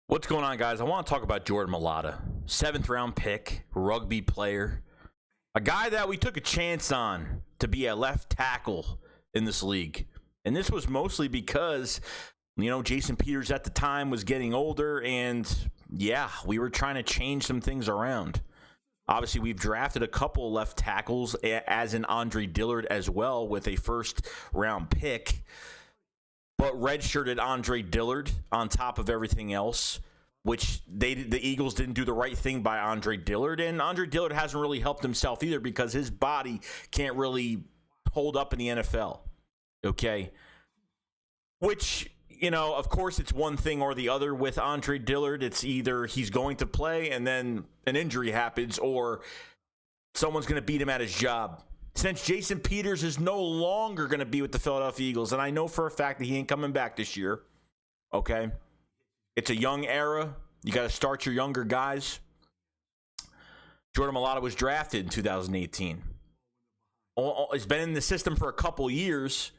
What's going on, guys? I want to talk about Jordan Mailata, 7th-round pick, rugby player, a guy that we took a chance on to be a left tackle in this league. And this was mostly because, Jason Peters at the time was getting older, and, we were trying to change some things around. Obviously, we've drafted a couple left tackles, as in Andre Dillard as well, with a first-round pick. But redshirted Andre Dillard on top of everything else, which the Eagles didn't do the right thing by Andre Dillard. And Andre Dillard hasn't really helped himself either because his body can't really hold up in the NFL. Okay? Which, of course, it's one thing or the other with Andre Dillard. It's either he's going to play and then an injury happens, or someone's going to beat him at his job. Since Jason Peters is no longer going to be with the Philadelphia Eagles, and I know for a fact that he ain't coming back this year, okay? It's a young era. You got to start your younger guys. Jordan Mailata was drafted in 2018. He's been in the system for a couple years.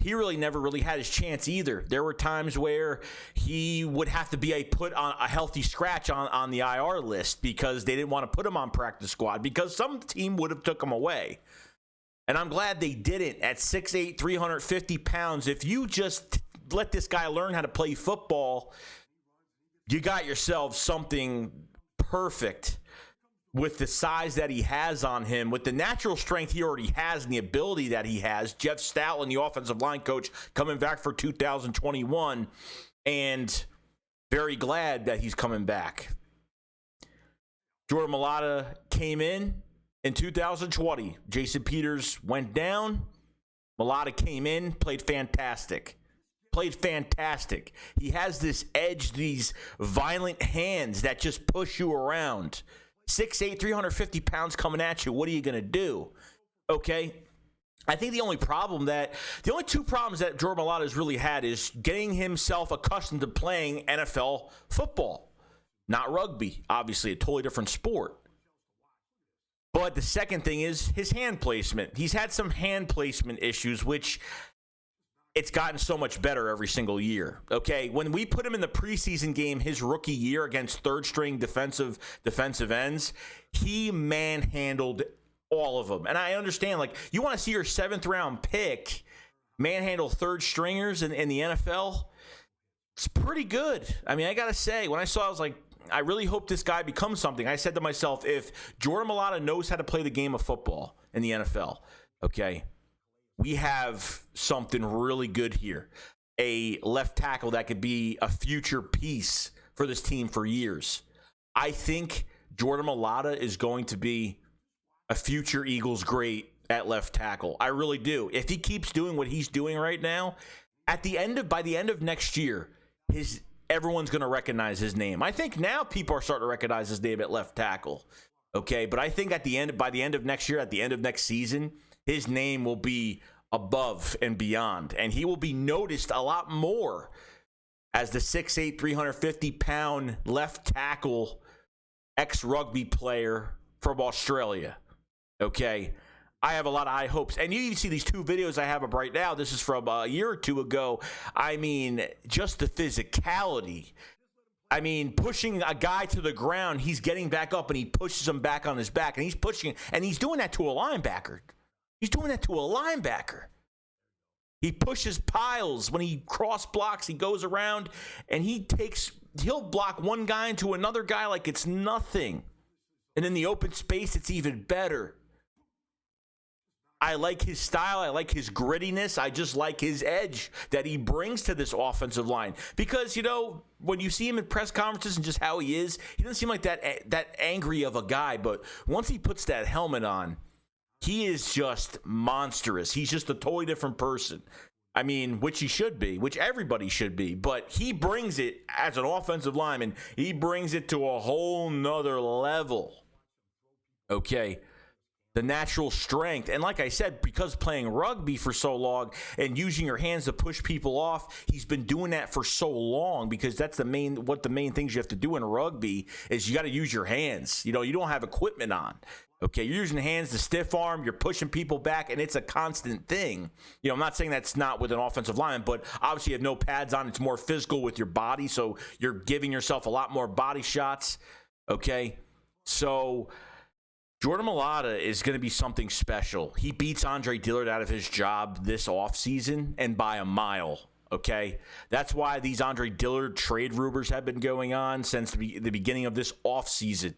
He really never really had his chance either. There were times where he would have to be put on a healthy scratch on the IR list because they didn't want to put him on practice squad because some team would have took him away. And I'm glad they didn't. At 6'8", 350 pounds, if you just let this guy learn how to play football, you got yourself something perfect. With the size that he has on him, with the natural strength he already has and the ability that he has, Jeff Stoutland, the offensive line coach, coming back for 2021, and very glad that he's coming back. Jordan Mailata came in 2020. Jason Peters went down. Mailata came in, played fantastic. He has this edge, these violent hands that just push you around. 6'8", 350 pounds coming at you. What are you going to do? Okay. I think the only two problems that Jordan Mailata has really had is getting himself accustomed to playing NFL football, not rugby. Obviously, a totally different sport. But the second thing is his hand placement. He's had some hand placement issues, which it's gotten so much better every single year. Okay, when we put him in the preseason game his rookie year against third-string defensive ends, he manhandled all of them. And I understand, you want to see your 7th-round pick manhandle third-stringers in the NFL? It's pretty good. I mean, I got to say, when I saw it, I was like, I really hope this guy becomes something. I said to myself, if Jordan Mailata knows how to play the game of football in the NFL, okay, we have something really good here. A left tackle that could be a future piece for this team for years. I think Jordan Mailata is going to be a future Eagles great at left tackle. I really do. If he keeps doing what he's doing right now, by the end of next year, everyone's going to recognize his name. I think now people are starting to recognize his name at left tackle. Okay, but I think by the end of next year, at the end of next season, his name will be above and beyond, and he will be noticed a lot more as the 6'8", 350-pound left tackle, ex-rugby player from Australia. Okay, I have a lot of high hopes. And you see these 2 videos I have up right now. This is from a year or 2 ago. I mean, just the physicality. I mean, pushing a guy to the ground, he's getting back up, and he pushes him back on his back, and he's pushing, and he's doing that to a linebacker. He pushes piles. When he cross blocks, he goes around and he'll block one guy into another guy like it's nothing. And in the open space, it's even better. I like his style. I like his grittiness. I just like his edge that he brings to this offensive line. Because, when you see him in press conferences and just how he is, he doesn't seem like that angry of a guy. But once he puts that helmet on, he is just monstrous. He's just a totally different person. I mean, which he should be, which everybody should be. But he brings it as an offensive lineman. He brings it to a whole nother level. Okay. the natural strength. And like I said, because playing rugby for so long and using your hands to push people off, he's been doing that for so long, because that's the main things you have to do in rugby is you got to use your hands. You don't have equipment on. Okay, you're using hands to stiff arm, you're pushing people back, and it's a constant thing. I'm not saying that's not with an offensive lineman, but obviously you have no pads on. It's more physical with your body, so you're giving yourself a lot more body shots. Okay, so Jordan Mailata is going to be something special. He beats Andre Dillard out of his job this offseason, and by a mile, okay? That's why these Andre Dillard trade rumors have been going on since the beginning of this offseason.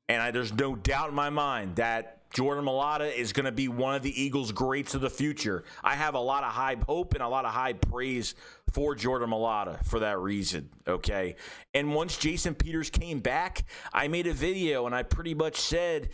And there's no doubt in my mind that Jordan Mailata is going to be one of the Eagles' greats of the future. I have a lot of high hope and a lot of high praise for Jordan Mailata for that reason, okay? And once Jason Peters came back, I made a video and I pretty much said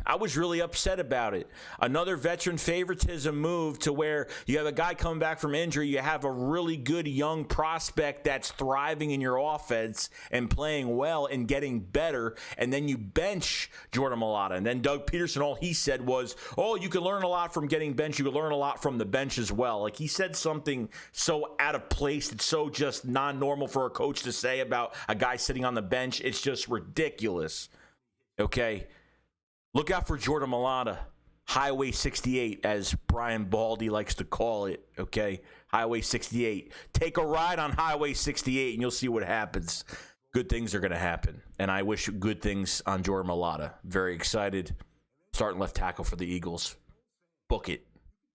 I was really upset about it. Another veteran favoritism move to where you have a guy coming back from injury, you have a really good young prospect that's thriving in your offense and playing well and getting better, and then you bench Jordan Mailata. And then Doug Peterson, all he said was, oh, you can learn a lot from getting benched. You can learn a lot from the bench as well. Like, he said something so out of place. It's so just non-normal for a coach to say about a guy sitting on the bench. It's just ridiculous. Okay? Look out for Jordan Mailata, Highway 68, as Brian Baldy likes to call it, okay? Highway 68. Take a ride on Highway 68, and you'll see what happens. Good things are going to happen, and I wish good things on Jordan Mailata. Very excited. Starting left tackle for the Eagles. Book it.